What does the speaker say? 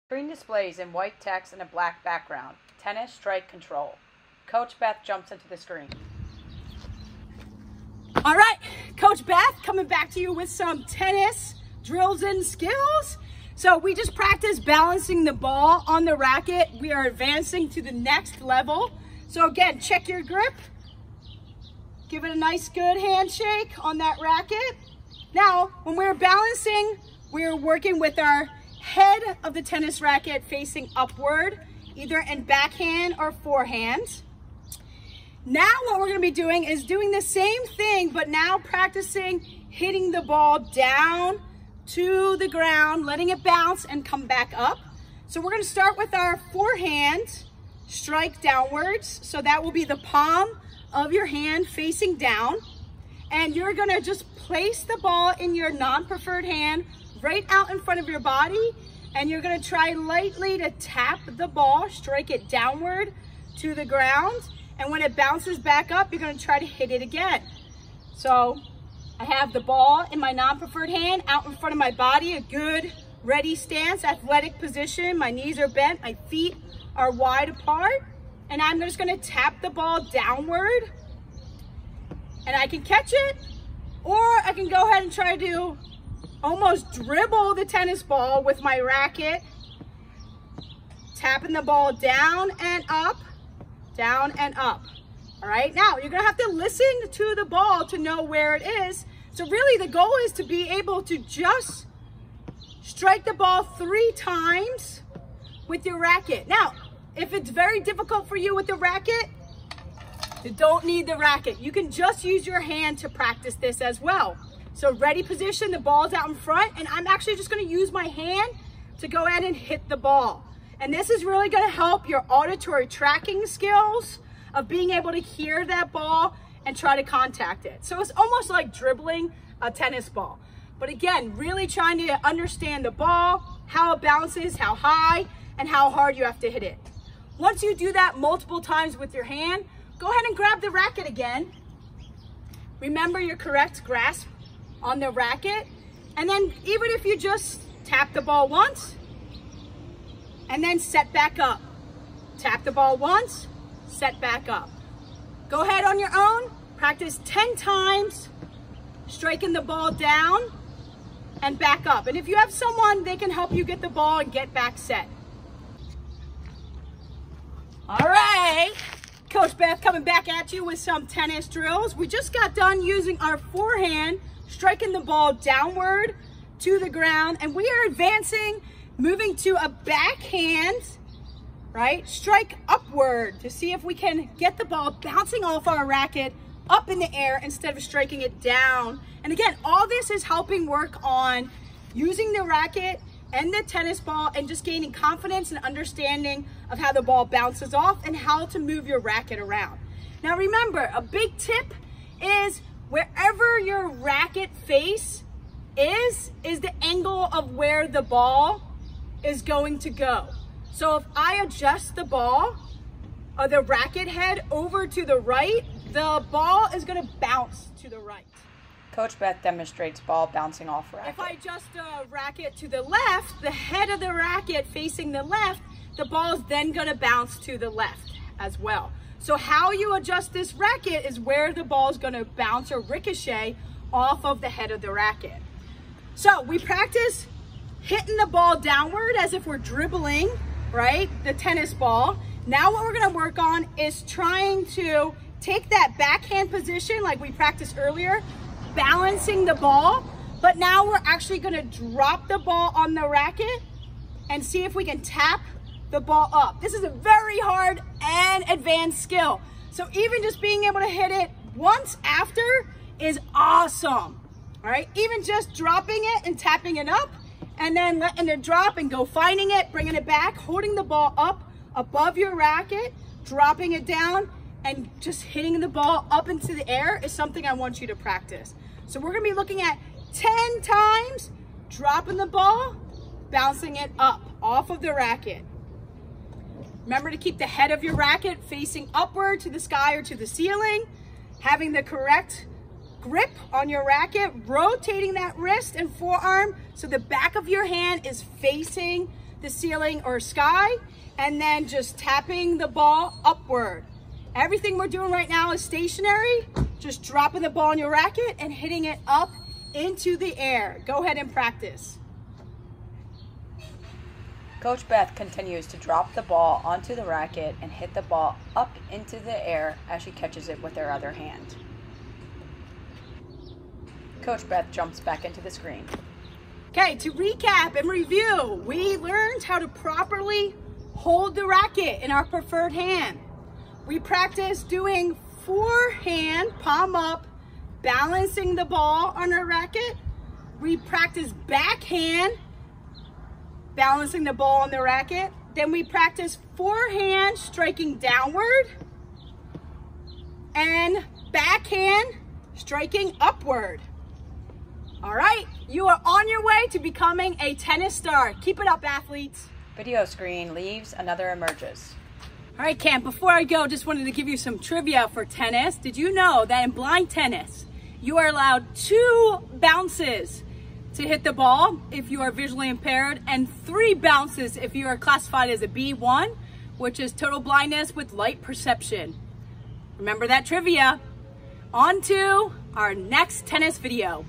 Screen displays in white text and a black background. Tennis strike control. Coach Beth jumps into the screen. All right, Coach Beth coming back to you with some tennis drills and skills. So we just practiced balancing the ball on the racket. We are advancing to the next level. So again, check your grip. Give it a nice good handshake on that racket. Now, when we're balancing, we're working with our head of the tennis racket facing upward, either in backhand or forehand. Now what we're going to be doing is doing the same thing, but now practicing hitting the ball down to the ground, letting it bounce and come back up. So we're going to start with our forehand strike downwards. So that will be the palm of your hand facing down. And you're going to just place the ball in your non-preferred hand right out in front of your body. And you're going to try lightly to tap the ball, strike it downward to the ground. And when it bounces back up, you're going to try to hit it again. So I have the ball in my non-preferred hand out in front of my body, a good ready stance, athletic position. My knees are bent, my feet are wide apart. And I'm just going to tap the ball downward. And I can catch it, or I can go ahead and try to almost dribble the tennis ball with my racket. Tapping the ball down and up. Down and up. All right, now you're gonna have to listen to the ball to know where it is. So really the goal is to be able to just strike the ball 3 times with your racket. Now, if it's very difficult for you with the racket, you don't need the racket. You can just use your hand to practice this as well. So ready position, the ball's out in front, and I'm actually just gonna use my hand to go ahead and hit the ball. And this is really going to help your auditory tracking skills of being able to hear that ball and try to contact it. So it's almost like dribbling a tennis ball. But again, really trying to understand the ball, how it bounces, how high, and how hard you have to hit it. Once you do that multiple times with your hand, go ahead and grab the racket again. Remember your correct grasp on the racket. And then even if you just tap the ball once, and then set back up. Tap the ball once, set back up. Go ahead on your own, practice 10 times, striking the ball down and back up. And if you have someone, they can help you get the ball and get back set. All right, Coach Beth coming back at you with some tennis drills. We just got done using our forehand, striking the ball downward to the ground, and we are advancing, moving to a backhand, right? Strike upward to see if we can get the ball bouncing off our racket up in the air instead of striking it down. And again, all this is helping work on using the racket and the tennis ball and just gaining confidence and understanding of how the ball bounces off and how to move your racket around. Now remember, a big tip is wherever your racket face is the angle of where the ball is going to go. So if I adjust the ball or the racket head over to the right, the ball is going to bounce to the right. Coach Beth demonstrates ball bouncing off racket. If I adjust the racket to the left, the head of the racket facing the left, the ball is then going to bounce to the left as well. So how you adjust this racket is where the ball is going to bounce or ricochet off of the head of the racket. So we practice hitting the ball downward as if we're dribbling, right, the tennis ball. Now what we're going to work on is trying to take that backhand position like we practiced earlier, balancing the ball, but now we're actually going to drop the ball on the racket and see if we can tap the ball up. This is a very hard and advanced skill. So even just being able to hit it once after is awesome. All right, even just dropping it and tapping it up, and then letting it drop and go finding it, bringing it back, holding the ball up above your racket, dropping it down, and just hitting the ball up into the air is something I want you to practice. So we're gonna be looking at 10 times, dropping the ball, bouncing it up off of the racket. Remember to keep the head of your racket facing upward to the sky or to the ceiling, having the correct grip on your racket, rotating that wrist and forearm so the back of your hand is facing the ceiling or sky, and then just tapping the ball upward. Everything we're doing right now is stationary, just dropping the ball in your racket and hitting it up into the air. Go ahead and practice. Coach Beth continues to drop the ball onto the racket and hit the ball up into the air as she catches it with her other hand. Coach Beth jumps back into the screen. Okay, to recap and review, we learned how to properly hold the racket in our preferred hand. We practiced doing forehand, palm up, balancing the ball on our racket. We practiced backhand, balancing the ball on the racket. Then we practiced forehand, striking downward, and backhand, striking upward. All right, you are on your way to becoming a tennis star. Keep it up, athletes. Video screen leaves, another emerges. All right, Camp, before I go, just wanted to give you some trivia for tennis. Did you know that in blind tennis, you are allowed 2 bounces to hit the ball if you are visually impaired, and 3 bounces if you are classified as a B1, which is total blindness with light perception. Remember that trivia. On to our next tennis video.